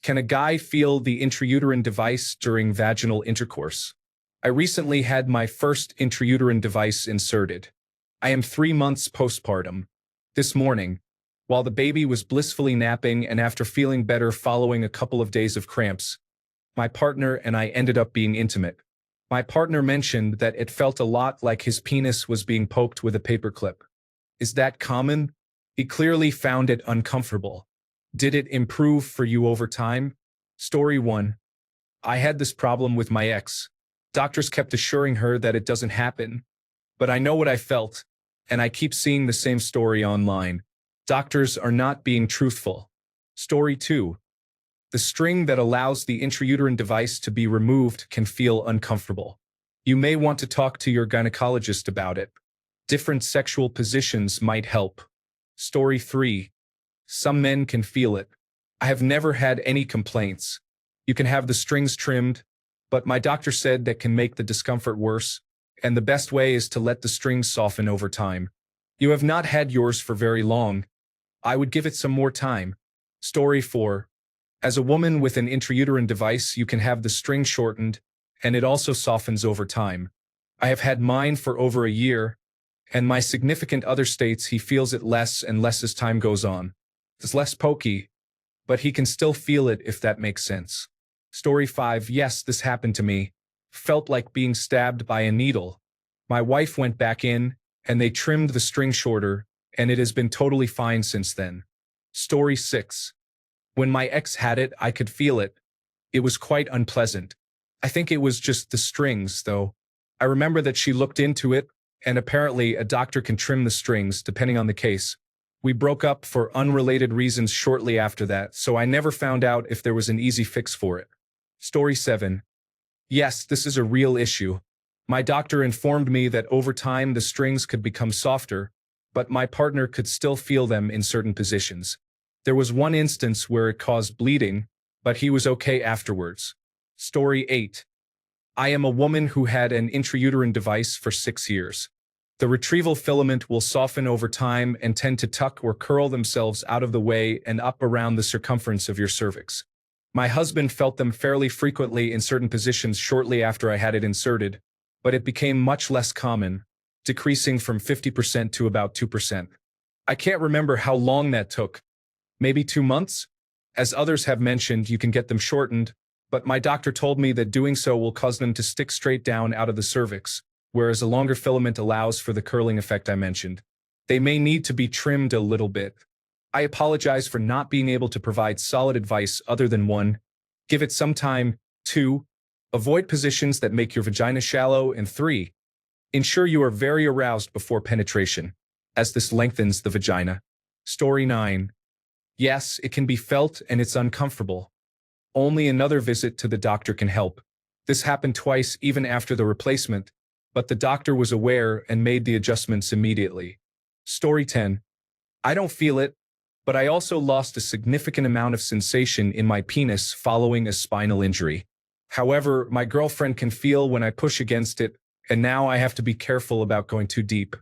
Can a guy feel the intrauterine device during vaginal intercourse? I recently had my first intrauterine device inserted. I am 3 months postpartum. This morning, while the baby was blissfully napping and after feeling better following a couple of days of cramps, my partner and I ended up being intimate. My partner mentioned that it felt a lot like his penis was being poked with a paperclip. Is that common? He clearly found it uncomfortable. Did it improve for you over time? Story 1. I had this problem with my ex. Doctors kept assuring her that it doesn't happen. But I know what I felt, and I keep seeing the same story online. Doctors are not being truthful. Story 2. The string that allows the intrauterine device to be removed can feel uncomfortable. You may want to talk to your gynecologist about it. Different sexual positions might help. Story 3. Some men can feel it. I have never had any complaints. You can have the strings trimmed, but my doctor said that can make the discomfort worse, and the best way is to let the strings soften over time. You have not had yours for very long. I would give it some more time. Story 4. As a woman with an intrauterine device, you can have the string shortened, and it also softens over time. I have had mine for over a year, and my significant other states he feels it less and less as time goes on. It's less pokey, but he can still feel it if that makes sense. Story 5. Yes, this happened to me. Felt like being stabbed by a needle. My wife went back in, and they trimmed the string shorter, and it has been totally fine since then. Story 6. When my ex had it, I could feel it. It was quite unpleasant. I think it was just the strings, though. I remember that she looked into it, and apparently a doctor can trim the strings, depending on the case. We broke up for unrelated reasons shortly after that, so I never found out if there was an easy fix for it. Story 7. Yes, this is a real issue. My doctor informed me that over time the strings could become softer, but my partner could still feel them in certain positions. There was one instance where it caused bleeding, but he was okay afterwards. Story 8. I am a woman who had an intrauterine device for 6 years. The retrieval filament will soften over time and tend to tuck or curl themselves out of the way and up around the circumference of your cervix. My husband felt them fairly frequently in certain positions shortly after I had it inserted, but it became much less common, decreasing from 50% to about 2%. I can't remember how long that took. Maybe 2 months? As others have mentioned, you can get them shortened, but my doctor told me that doing so will cause them to stick straight down out of the cervix, whereas a longer filament allows for the curling effect I mentioned. They may need to be trimmed a little bit. I apologize for not being able to provide solid advice other than 1. Give it some time. 2. Avoid positions that make your vagina shallow. And 3. Ensure you are very aroused before penetration, as this lengthens the vagina. Story 9. Yes, it can be felt and it's uncomfortable. Only another visit to the doctor can help. This happened twice even after the replacement, but the doctor was aware and made the adjustments immediately. Story 10. I don't feel it, but I also lost a significant amount of sensation in my penis following a spinal injury. However, my girlfriend can feel when I push against it, and now I have to be careful about going too deep.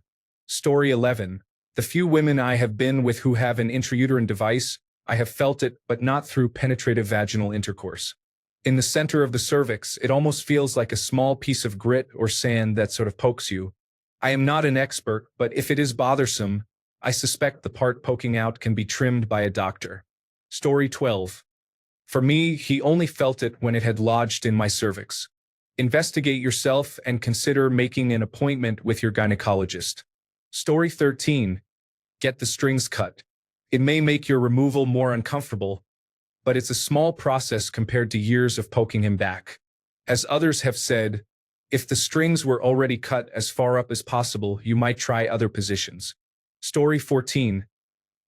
Story 11. The few women I have been with who have an intrauterine device, I have felt it, but not through penetrative vaginal intercourse. In the center of the cervix, it almost feels like a small piece of grit or sand that sort of pokes you. I am not an expert, but if it is bothersome, I suspect the part poking out can be trimmed by a doctor. Story 12. For me, he only felt it when it had lodged in my cervix. Investigate yourself and consider making an appointment with your gynecologist. Story 13. Get the strings cut. It may make your removal more uncomfortable, but it's a small process compared to years of poking him back. As others have said, if the strings were already cut as far up as possible, you might try other positions. Story 14.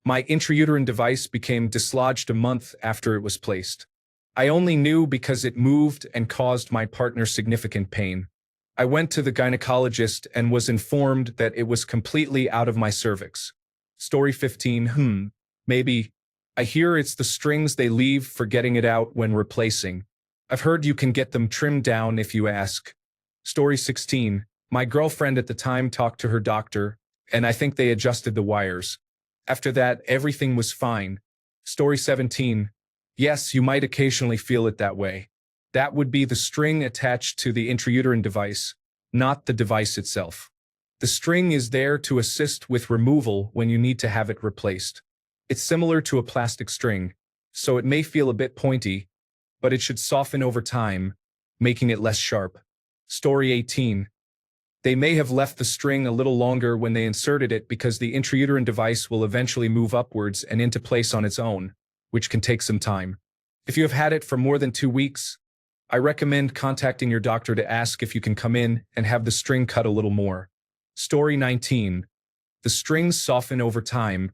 My intrauterine device became dislodged a month after it was placed. I only knew because it moved and caused my partner significant pain. I went to the gynecologist and was informed that it was completely out of my cervix. Story 15. Maybe. I hear it's the strings they leave for getting it out when replacing. I've heard you can get them trimmed down if you ask. Story 16. My girlfriend at the time talked to her doctor, and I think they adjusted the wires. After that, everything was fine. Story 17. Yes, you might occasionally feel it that way. That would be the string attached to the intrauterine device, not the device itself. The string is there to assist with removal when you need to have it replaced. It's similar to a plastic string, so it may feel a bit pointy, but it should soften over time, making it less sharp. Story 18. They may have left the string a little longer when they inserted it because the intrauterine device will eventually move upwards and into place on its own, which can take some time. If you have had it for more than 2 weeks, I recommend contacting your doctor to ask if you can come in and have the string cut a little more. Story 19. The strings soften over time.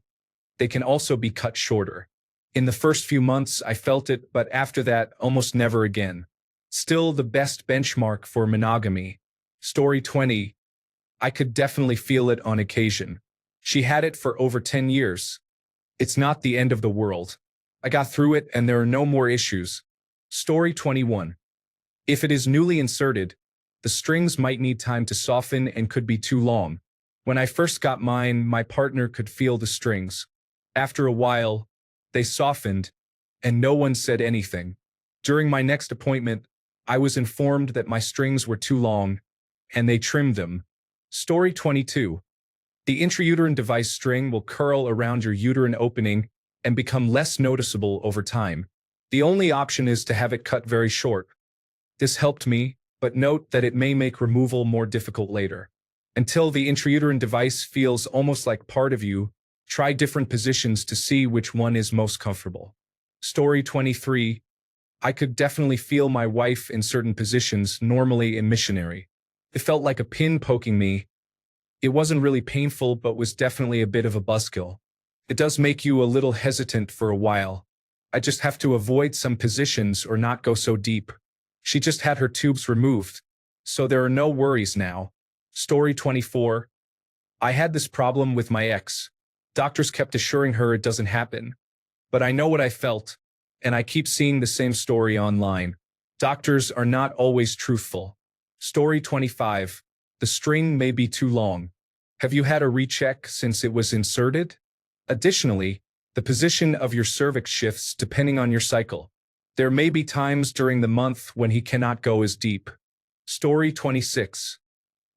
They can also be cut shorter. In the first few months, I felt it, but after that, almost never again. Still the best benchmark for monogamy. Story 20. I could definitely feel it on occasion. She had it for over 10 years. It's not the end of the world. I got through it and there are no more issues. Story 21. If it is newly inserted, the strings might need time to soften and could be too long. When I first got mine, my partner could feel the strings. After a while, they softened, and no one said anything. During my next appointment, I was informed that my strings were too long, and they trimmed them. Story 22. The intrauterine device string will curl around your uterine opening and become less noticeable over time. The only option is to have it cut very short. This helped me, but note that it may make removal more difficult later. Until the intrauterine device feels almost like part of you, try different positions to see which one is most comfortable. Story 23. I could definitely feel my wife in certain positions, normally in missionary. It felt like a pin poking me. It wasn't really painful, but was definitely a bit of a buzzkill. It does make you a little hesitant for a while. I just have to avoid some positions or not go so deep. She just had her tubes removed, so there are no worries now. Story 24. I had this problem with my ex. Doctors kept assuring her it doesn't happen. But I know what I felt, and I keep seeing the same story online. Doctors are not always truthful. Story 25. The string may be too long. Have you had a recheck since it was inserted? Additionally, the position of your cervix shifts depending on your cycle. There may be times during the month when he cannot go as deep. Story 26.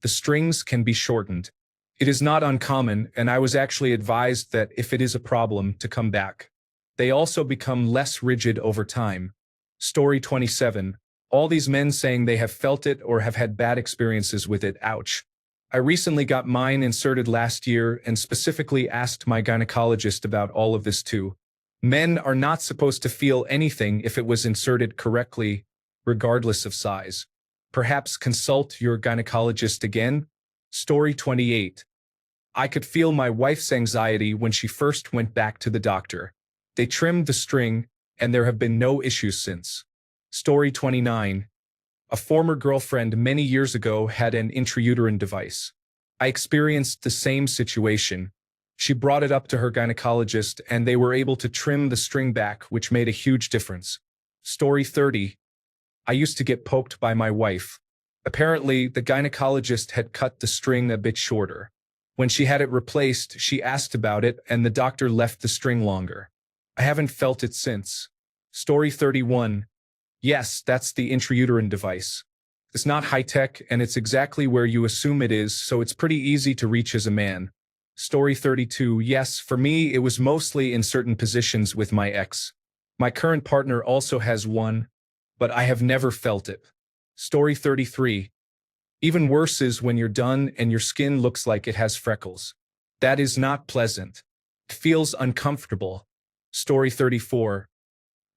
The strings can be shortened. It is not uncommon, and I was actually advised that if it is a problem, to come back. They also become less rigid over time. Story 27. All these men saying they have felt it or have had bad experiences with it, ouch. I recently got mine inserted last year and specifically asked my gynecologist about all of this too. Men are not supposed to feel anything if it was inserted correctly, regardless of size. Perhaps consult your gynecologist again. Story 28. I could feel my wife's anxiety when she first went back to the doctor. They trimmed the string, and there have been no issues since. Story 29. A former girlfriend many years ago had an intrauterine device. I experienced the same situation. She brought it up to her gynecologist, and they were able to trim the string back, which made a huge difference. Story 30. I used to get poked by my wife. Apparently, the gynecologist had cut the string a bit shorter. When she had it replaced, she asked about it, and the doctor left the string longer. I haven't felt it since. Story 31. Yes, that's the intrauterine device. It's not high-tech, and it's exactly where you assume it is, so it's pretty easy to reach as a man. Story 32. Yes, for me, it was mostly in certain positions with my ex. My current partner also has one, but I have never felt it. Story 33. Even worse is when you're done and your skin looks like it has freckles. That is not pleasant. It feels uncomfortable. Story 34.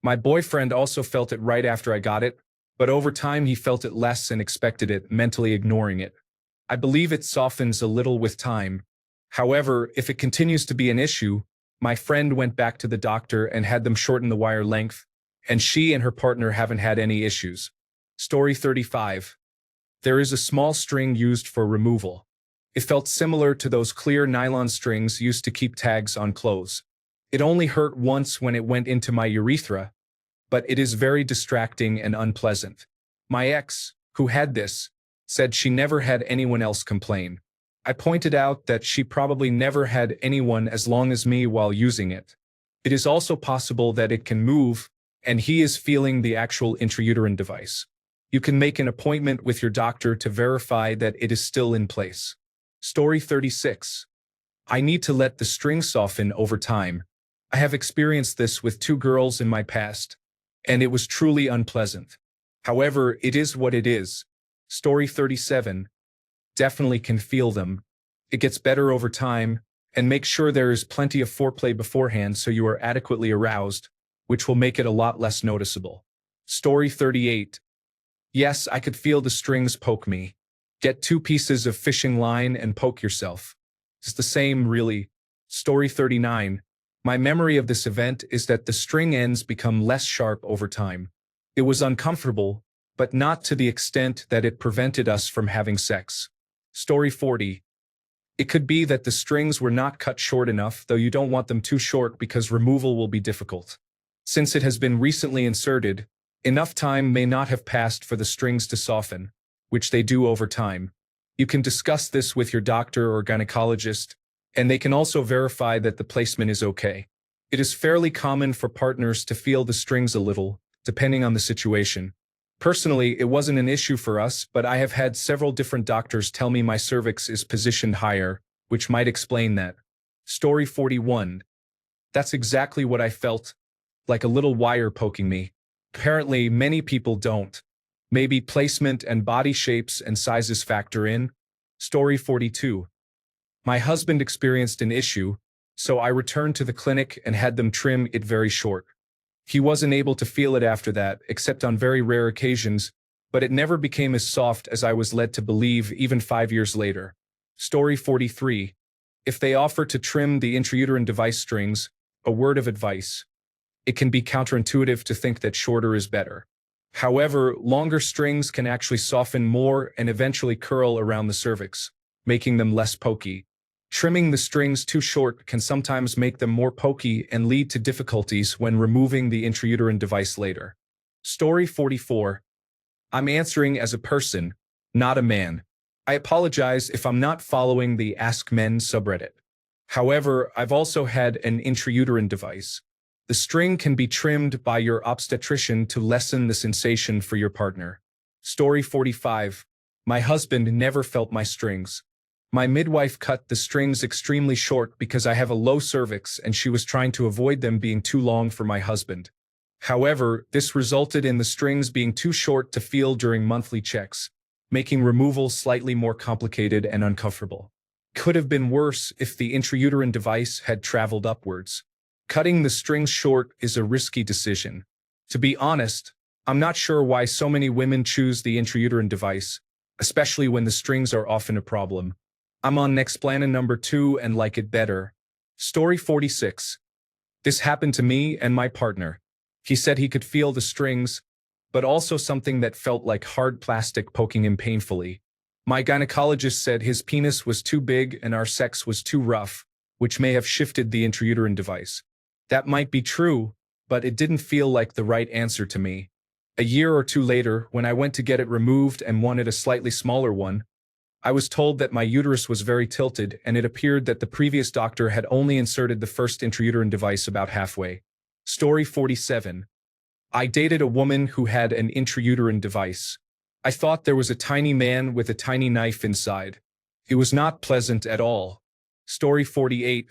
My boyfriend also felt it right after I got it, but over time he felt it less and expected it, mentally ignoring it. I believe it softens a little with time. However, if it continues to be an issue, my friend went back to the doctor and had them shorten the wire length, and she and her partner haven't had any issues. Story 35. There is a small string used for removal. It felt similar to those clear nylon strings used to keep tags on clothes. It only hurt once when it went into my urethra, but it is very distracting and unpleasant. My ex, who had this, said she never had anyone else complain. I pointed out that she probably never had anyone as long as me while using it. It is also possible that it can move, and he is feeling the actual intrauterine device. You can make an appointment with your doctor to verify that it is still in place. Story 36. I need to let the string soften over time. I have experienced this with 2 girls in my past, and it was truly unpleasant. However, it is what it is. Story 37. Definitely can feel them. It gets better over time, and make sure there is plenty of foreplay beforehand so you are adequately aroused, which will make it a lot less noticeable. Story 38. Yes, I could feel the strings poke me. Get 2 pieces of fishing line and poke yourself. It's the same, really. Story 39. My memory of this event is that the string ends become less sharp over time. It was uncomfortable, but not to the extent that it prevented us from having sex. Story 40. It could be that the strings were not cut short enough, though you don't want them too short because removal will be difficult. Since it has been recently inserted, enough time may not have passed for the strings to soften, which they do over time. You can discuss this with your doctor or gynecologist, and they can also verify that the placement is okay. It is fairly common for partners to feel the strings a little, depending on the situation. Personally, it wasn't an issue for us, but I have had several different doctors tell me my cervix is positioned higher, which might explain that. Story 41. That's exactly what I felt, like a little wire poking me. Apparently, many people don't. Maybe placement and body shapes and sizes factor in. Story 42. My husband experienced an issue, so I returned to the clinic and had them trim it very short. He wasn't able to feel it after that, except on very rare occasions, but it never became as soft as I was led to believe even 5 years later. Story 43. If they offer to trim the intrauterine device strings, a word of advice. It can be counterintuitive to think that shorter is better. However, longer strings can actually soften more and eventually curl around the cervix, making them less pokey. Trimming the strings too short can sometimes make them more pokey and lead to difficulties when removing the intrauterine device later. Story 44. I'm answering as a person, not a man. I apologize if I'm not following the Ask Men subreddit. However, I've also had an intrauterine device. The string can be trimmed by your obstetrician to lessen the sensation for your partner. Story 45. My husband never felt my strings. My midwife cut the strings extremely short because I have a low cervix and she was trying to avoid them being too long for my husband. However, this resulted in the strings being too short to feel during monthly checks, making removal slightly more complicated and uncomfortable. Could have been worse if the intrauterine device had traveled upwards. Cutting the strings short is a risky decision. To be honest, I'm not sure why so many women choose the intrauterine device, especially when the strings are often a problem. I'm on Nexplana number 2 and like it better. Story 46. This happened to me and my partner. He said he could feel the strings, but also something that felt like hard plastic poking him painfully. My gynecologist said his penis was too big and our sex was too rough, which may have shifted the intrauterine device. That might be true, but it didn't feel like the right answer to me. A year or 2 later, when I went to get it removed and wanted a slightly smaller one, I was told that my uterus was very tilted and it appeared that the previous doctor had only inserted the first intrauterine device about halfway. Story 47. I dated a woman who had an intrauterine device. I thought there was a tiny man with a tiny knife inside. It was not pleasant at all. Story 48.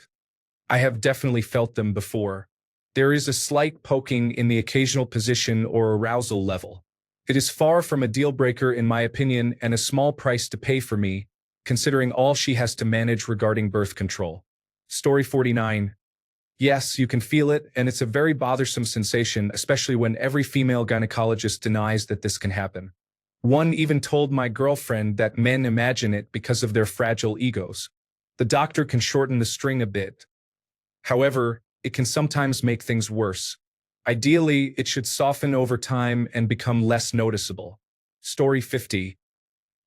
I have definitely felt them before. There is a slight poking in the occasional position or arousal level. It is far from a deal breaker in my opinion and a small price to pay for me, considering all she has to manage regarding birth control. Story 49. Yes, you can feel it, and it's a very bothersome sensation, especially when every female gynecologist denies that this can happen. One even told my girlfriend that men imagine it because of their fragile egos. The doctor can shorten the string a bit. However, it can sometimes make things worse. Ideally, it should soften over time and become less noticeable. Story 50.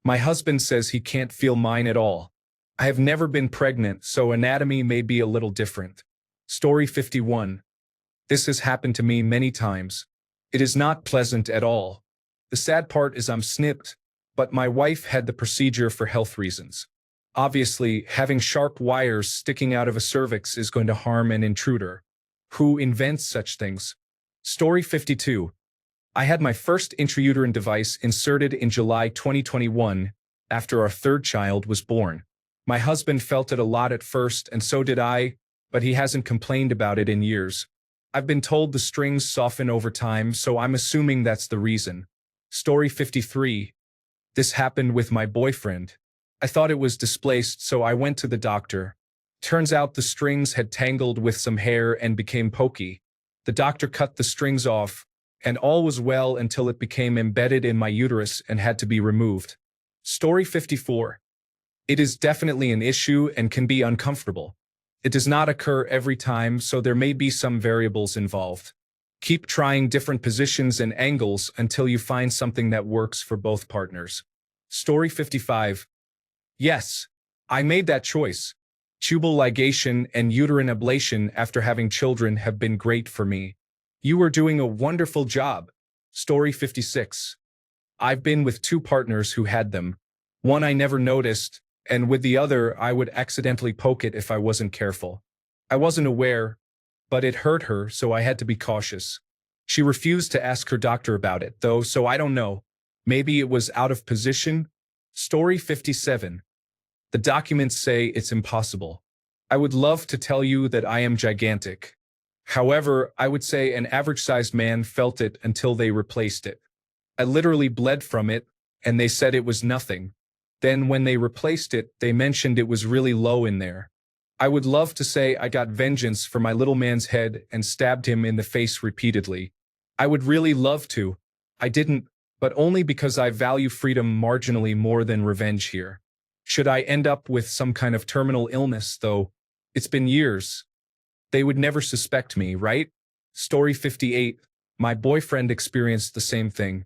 My husband says he can't feel mine at all. I have never been pregnant, so anatomy may be a little different. Story 51. This has happened to me many times. It is not pleasant at all. The sad part is I'm snipped, but my wife had the procedure for health reasons. Obviously, having sharp wires sticking out of a cervix is going to harm an intruder. Who invents such things? Story 52. I had my first intrauterine device inserted in July 2021 after our third child was born. My husband felt it a lot at first, and so did I, but he hasn't complained about it in years. I've been told the strings soften over time, so I'm assuming that's the reason. Story 53. This happened with my boyfriend. I thought it was displaced, so I went to the doctor. Turns out the strings had tangled with some hair and became pokey. The doctor cut the strings off, and all was well until it became embedded in my uterus and had to be removed. Story 54. It is definitely an issue and can be uncomfortable. It does not occur every time, so there may be some variables involved. Keep trying different positions and angles until you find something that works for both partners. Story 55. Yes, I made that choice. Tubal ligation and uterine ablation after having children have been great for me. You are doing a wonderful job. Story 56. I've been with two partners who had them. One I never noticed, and with the other I would accidentally poke it if I wasn't careful. I wasn't aware, but it hurt her, so I had to be cautious. She refused to ask her doctor about it, though, so I don't know. Maybe it was out of position? Story 57. The documents say it's impossible. I would love to tell you that I am gigantic. However, I would say an average-sized man felt it until they replaced it. I literally bled from it, and they said it was nothing. Then when they replaced it, they mentioned it was really low in there. I would love to say I got vengeance for my little man's head and stabbed him in the face repeatedly. I would really love to. I didn't, but only because I value freedom marginally more than revenge here. Should I end up with some kind of terminal illness, though? It's been years. They would never suspect me, right? Story 58. My boyfriend experienced the same thing.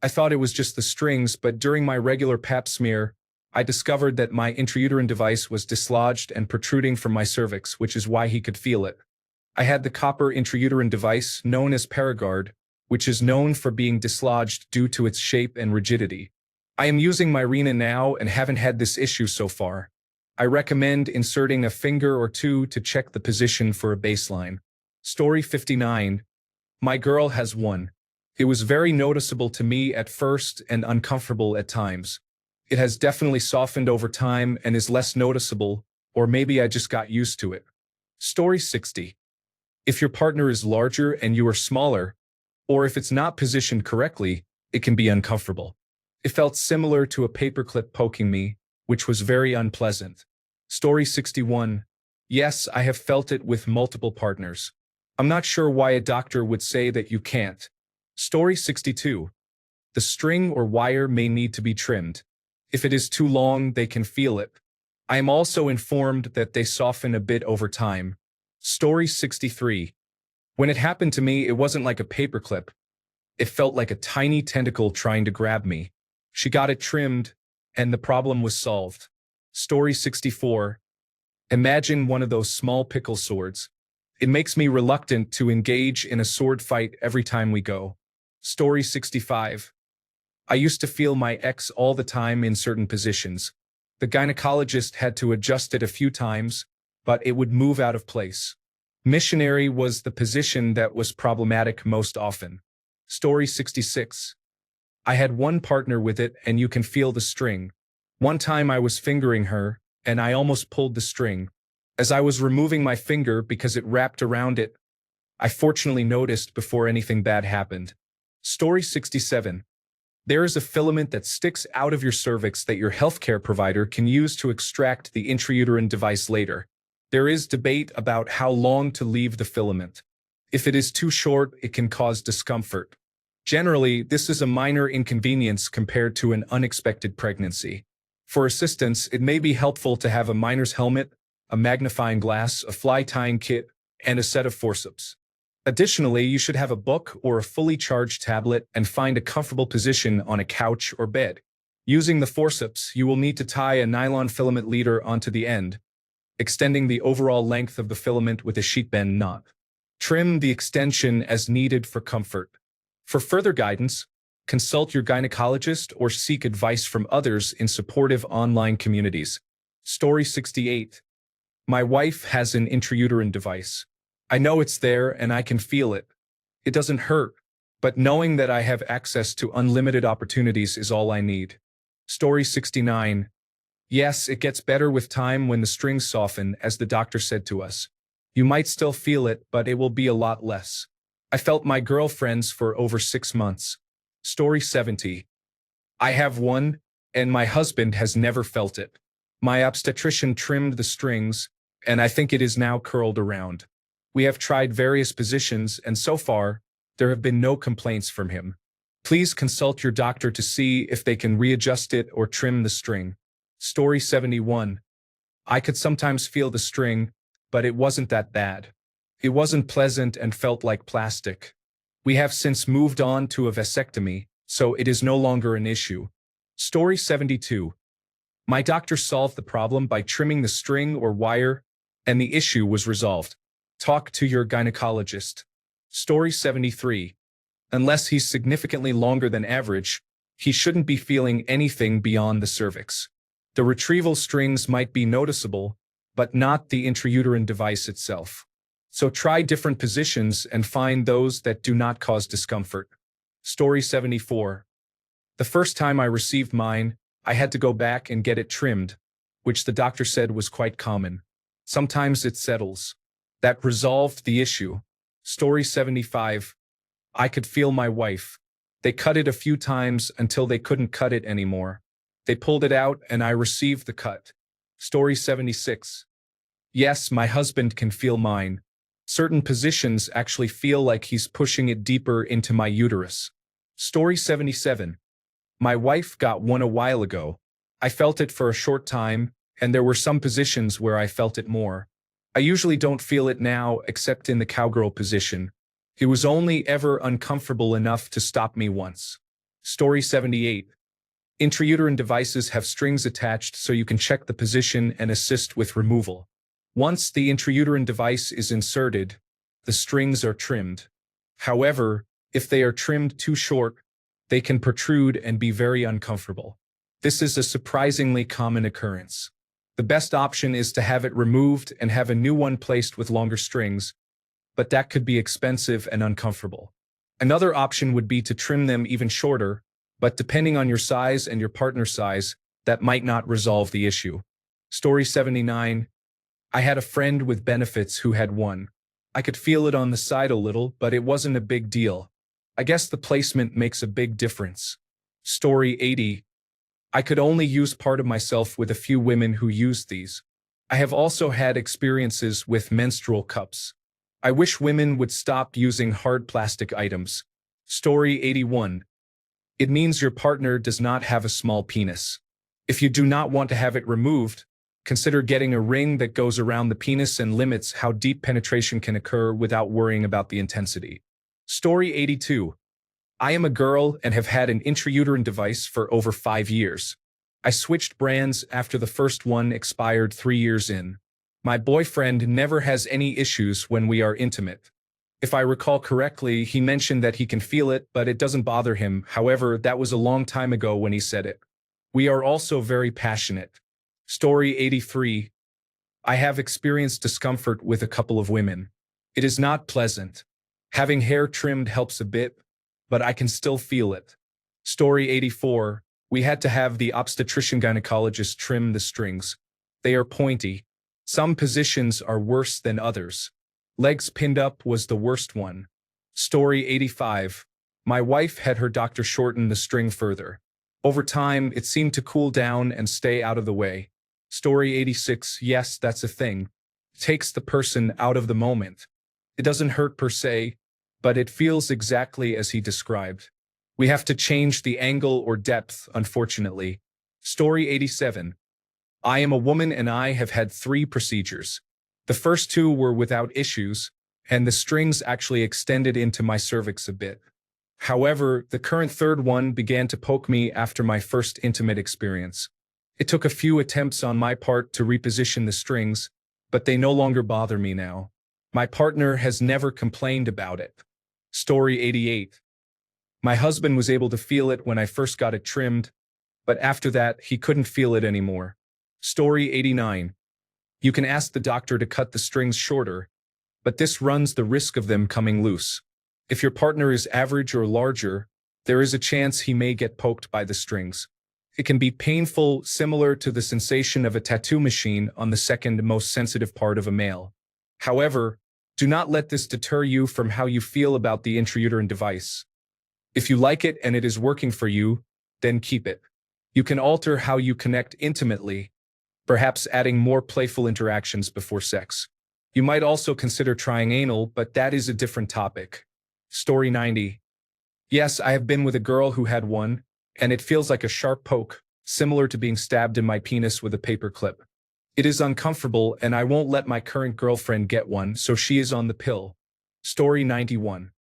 I thought it was just the strings, but during my regular pap smear, I discovered that my intrauterine device was dislodged and protruding from my cervix, which is why he could feel it. I had the copper intrauterine device, known as Paragard, which is known for being dislodged due to its shape and rigidity. I am using Mirena now and haven't had this issue so far. I recommend inserting a finger or two to check the position for a baseline. Story 59. My girl has one. It was very noticeable to me at first and uncomfortable at times. It has definitely softened over time and is less noticeable, or maybe I just got used to it. Story 60. If your partner is larger and you are smaller, or if it's not positioned correctly, it can be uncomfortable. It felt similar to a paperclip poking me, which was very unpleasant. Story 61. Yes, I have felt it with multiple partners. I'm not sure why a doctor would say that you can't. Story 62. The string or wire may need to be trimmed. If it is too long, they can feel it. I am also informed that they soften a bit over time. Story 63. When it happened to me, it wasn't like a paperclip. It felt like a tiny tentacle trying to grab me. She got it trimmed, and the problem was solved. Story 64. Imagine one of those small pickle swords. It makes me reluctant to engage in a sword fight every time we go. Story 65. I used to feel my X all the time in certain positions. The gynecologist had to adjust it a few times, but it would move out of place. Missionary was the position that was problematic most often. Story 66. I had one partner with it, and you can feel the string. One time I was fingering her, and I almost pulled the string. As I was removing my finger because it wrapped around it, I fortunately noticed before anything bad happened. Story 67. There is a filament that sticks out of your cervix that your healthcare provider can use to extract the intrauterine device later. There is debate about how long to leave the filament. If it is too short, it can cause discomfort. Generally, this is a minor inconvenience compared to an unexpected pregnancy. For assistance, it may be helpful to have a miner's helmet, a magnifying glass, a fly tying kit, and a set of forceps. Additionally, you should have a book or a fully charged tablet and find a comfortable position on a couch or bed. Using the forceps, you will need to tie a nylon filament leader onto the end, extending the overall length of the filament with a sheet bend knot. Trim the extension as needed for comfort. For further guidance, consult your gynecologist or seek advice from others in supportive online communities. Story 68. My wife has an intrauterine device. I know it's there and I can feel it. It doesn't hurt, but knowing that I have access to unlimited opportunities is all I need. Story 69. Yes, it gets better with time when the strings soften, as the doctor said to us. You might still feel it, but it will be a lot less. I felt my girlfriends for over 6 months. Story 70. I have one, and my husband has never felt it. My obstetrician trimmed the strings, and I think it is now curled around. We have tried various positions, and so far, there have been no complaints from him. Please consult your doctor to see if they can readjust it or trim the string. Story 71. I could sometimes feel the string, but it wasn't that bad. It wasn't pleasant and felt like plastic. We have since moved on to a vasectomy, so it is no longer an issue. Story 72. My doctor solved the problem by trimming the string or wire, and the issue was resolved. Talk to your gynecologist. Story 73. Unless he's significantly longer than average, he shouldn't be feeling anything beyond the cervix. The retrieval strings might be noticeable, but not the intrauterine device itself. So try different positions and find those that do not cause discomfort. Story 74. The first time I received mine, I had to go back and get it trimmed, which the doctor said was quite common. Sometimes it settles. That resolved the issue. Story 75. I could feel my wife. They cut it a few times until they couldn't cut it anymore. They pulled it out and I received the cut. Story 76. Yes, my husband can feel mine. Certain positions actually feel like he's pushing it deeper into my uterus. Story 77. My wife got one a while ago. I felt it for a short time, and there were some positions where I felt it more. I usually don't feel it now except in the cowgirl position. It was only ever uncomfortable enough to stop me once. Story 78. Intrauterine devices have strings attached so you can check the position and assist with removal. Once the intrauterine device is inserted, the strings are trimmed. However, if they are trimmed too short, they can protrude and be very uncomfortable. This is a surprisingly common occurrence. The best option is to have it removed and have a new one placed with longer strings, but that could be expensive and uncomfortable. Another option would be to trim them even shorter, but depending on your size and your partner's size, that might not resolve the issue. Story 79. I had a friend with benefits who had one. I could feel it on the side a little, but it wasn't a big deal. I guess the placement makes a big difference. Story 80. I could only use part of myself with a few women who used these. I have also had experiences with menstrual cups. I wish women would stop using hard plastic items. Story 81. It means your partner does not have a small penis. If you do not want to have it removed, consider getting a ring that goes around the penis and limits how deep penetration can occur without worrying about the intensity. Story 82. I am a girl and have had an intrauterine device for over 5 years. I switched brands after the first one expired 3 years in. My boyfriend never has any issues when we are intimate. If I recall correctly, he mentioned that he can feel it, but it doesn't bother him. However, that was a long time ago when he said it. We are also very passionate. Story 83. I have experienced discomfort with a couple of women. It is not pleasant. Having hair trimmed helps a bit, but I can still feel it. Story 84. We had to have the obstetrician gynecologist trim the strings. They are pointy. Some positions are worse than others. Legs pinned up was the worst one. Story 85. My wife had her doctor shorten the string further. Over time, it seemed to cool down and stay out of the way. Story 86. Yes, that's a thing. It takes the person out of the moment. It doesn't hurt per se, but it feels exactly as he described. We have to change the angle or depth, unfortunately. Story 87. I am a woman and I have had 3 procedures. The first 2 were without issues, and the strings actually extended into my cervix a bit. However, the current third one began to poke me after my first intimate experience. It took a few attempts on my part to reposition the strings, but they no longer bother me now. My partner has never complained about it. Story 88. My husband was able to feel it when I first got it trimmed, but after that, he couldn't feel it anymore. Story 89. You can ask the doctor to cut the strings shorter, but this runs the risk of them coming loose. If your partner is average or larger, there is a chance he may get poked by the strings. It can be painful, similar to the sensation of a tattoo machine on the second most sensitive part of a male. However, do not let this deter you from how you feel about the intrauterine device. If you like it and it is working for you, then keep it. You can alter how you connect intimately, perhaps adding more playful interactions before sex. You might also consider trying anal, but that is a different topic. Story 90. Yes, I have been with a girl who had one, and it feels like a sharp poke, similar to being stabbed in my penis with a paper clip. It is uncomfortable, and I won't let my current girlfriend get one, so she is on the pill. Story 91.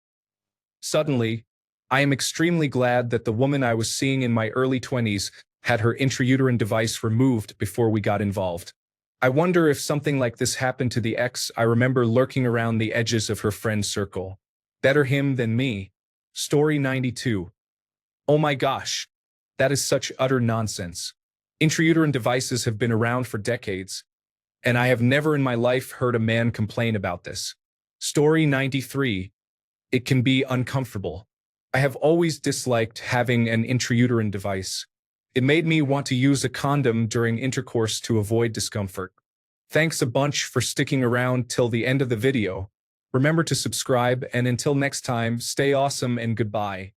Suddenly, I am extremely glad that the woman I was seeing in my early 20s had her intrauterine device removed before we got involved. I wonder if something like this happened to the ex I remember lurking around the edges of her friend circle. Better him than me. Story 92. Oh my gosh. That is such utter nonsense. Intrauterine devices have been around for decades, and I have never in my life heard a man complain about this. Story 93. It can be uncomfortable. I have always disliked having an intrauterine device. It made me want to use a condom during intercourse to avoid discomfort. Thanks a bunch for sticking around till the end of the video. Remember to subscribe, and until next time, stay awesome and goodbye.